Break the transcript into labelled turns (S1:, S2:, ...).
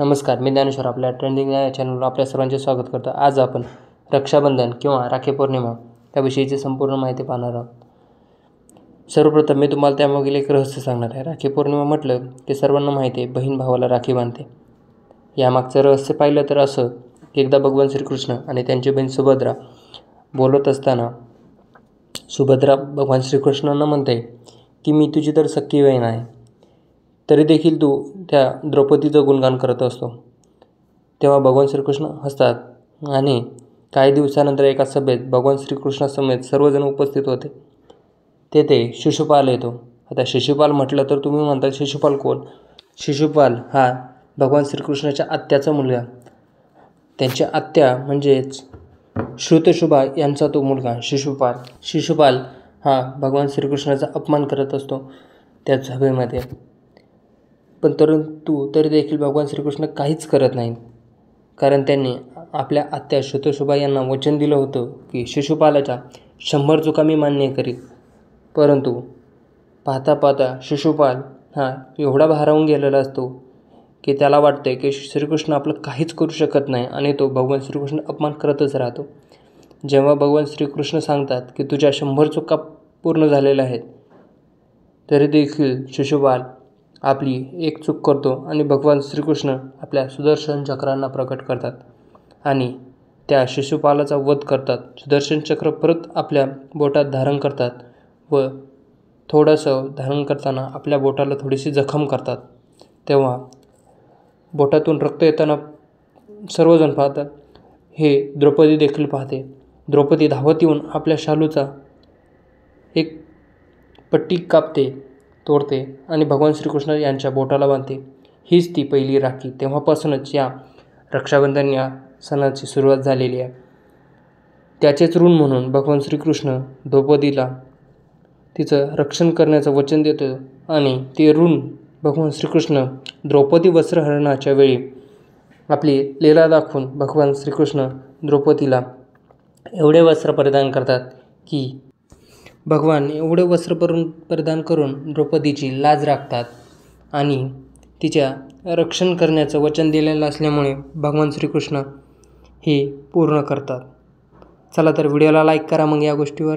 S1: नमस्कार, मी ज्ञानेश्वर आपल्या ट्रेंडिंग या चॅनलवर आपल्या सर्वांचे स्वागत करतो. आज आपण रक्षाबंधन किंवा राखी पौर्णिमा याविषयीची संपूर्ण माहिती पाहणार आहोत. सर्वप्रथम मी तुम्हाला त्यामागील एक रहस्य सांगणार आहे. राखी पौर्णिमा म्हटलं की सर्वांना माहिती आहे, बहीण भावाला राखी बांधते. यामागचं रहस्य पाहिलं तर असं की एकदा भगवान श्रीकृष्ण आणि त्यांची बहीण सुभद्रा बोलत असताना सुभद्रा भगवान श्रीकृष्णांना म्हणते की मी तुझी तर सख्खी बहीण आहे, तरी देखील तू त्या द्रौपदीचं गुणगान करत असतो. तेव्हा भगवान श्रीकृष्ण हसतात आणि काही दिवसानंतर एका सभेत भगवान श्रीकृष्णासमेत सर्वजण उपस्थित होते. तेथे शिशुपाल येतो. आता शिशुपाल म्हटलं तर तुम्ही म्हणता शिशुपाल कोण? शिशुपाल हा भगवान श्रीकृष्णाच्या आत्याचा मुलगा. त्यांच्या आत्या म्हणजेच श्रुतशुभा यांचा तो मुलगा शिशुपाल. शिशुपाल हा भगवान श्रीकृष्णाचा अपमान करत असतो त्या सभेमध्ये. पण तरी देखील भगवान श्रीकृष्ण काहीच करत नाहीत, कारण त्यांनी आपल्या आत्या श्रुतशुभा यांना वचन दिलं होतं की शिशुपालाच्या 100 चुका मी मान्य करीन. परंतु पाहता पाहता शिशुपाल हा एवढा भारावून गेलेला असतो की त्याला वाटते की श्रीकृष्ण आपलं काहीच करू शकत नाही आणि तो भगवान श्रीकृष्ण अपमान करतच राहतो. जेव्हा भगवान श्रीकृष्ण सांगतात की तुझ्या 100 चुका पूर्ण झालेल्या आहेत, तरी देखील शिशुपाल आपली एक चूक करतो आणि भगवान श्रीकृष्ण आपल्या सुदर्शन चक्रांना प्रकट करतात आणि त्या शिशुपालाचा वध करतात. सुदर्शन चक्र परत आपल्या बोटात धारण करतात व थोडंसं धारण करताना आपल्या बोटाला थोडीशी जखम करतात. तेव्हा बोटातून रक्त येताना सर्वजण पाहतात. हे द्रौपदी देखील पाहते. द्रौपदी धावत येऊन आपल्या शालूचा एक पट्टी कापते, तोडते आणि भगवान श्रीकृष्ण यांच्या बोटाला बांधते. हीच ती पहिली राखी. तेव्हापासूनच या रक्षाबंधन या सणाची सुरुवात झालेली आहे. त्याचेच ऋण म्हणून भगवान श्रीकृष्ण द्रौपदीला तिचं रक्षण करण्याचं वचन देतो आणि ते ऋण भगवान श्रीकृष्ण द्रौपदी वस्त्रहरणाच्या वेळी आपली लीला दाखवून भगवान श्रीकृष्ण द्रौपदीला एवढे वस्त्र परिधान करतात की भगवान एवढे वस्त्र परिधान करून द्रौपदीची लाज राखतात आणि तिच्या रक्षण करण्याचं वचन दिलेलं असल्यामुळे भगवान श्रीकृष्ण हे पूर्ण करतात. चला तर व्हिडिओला लाईक करा मग या गोष्टीवर.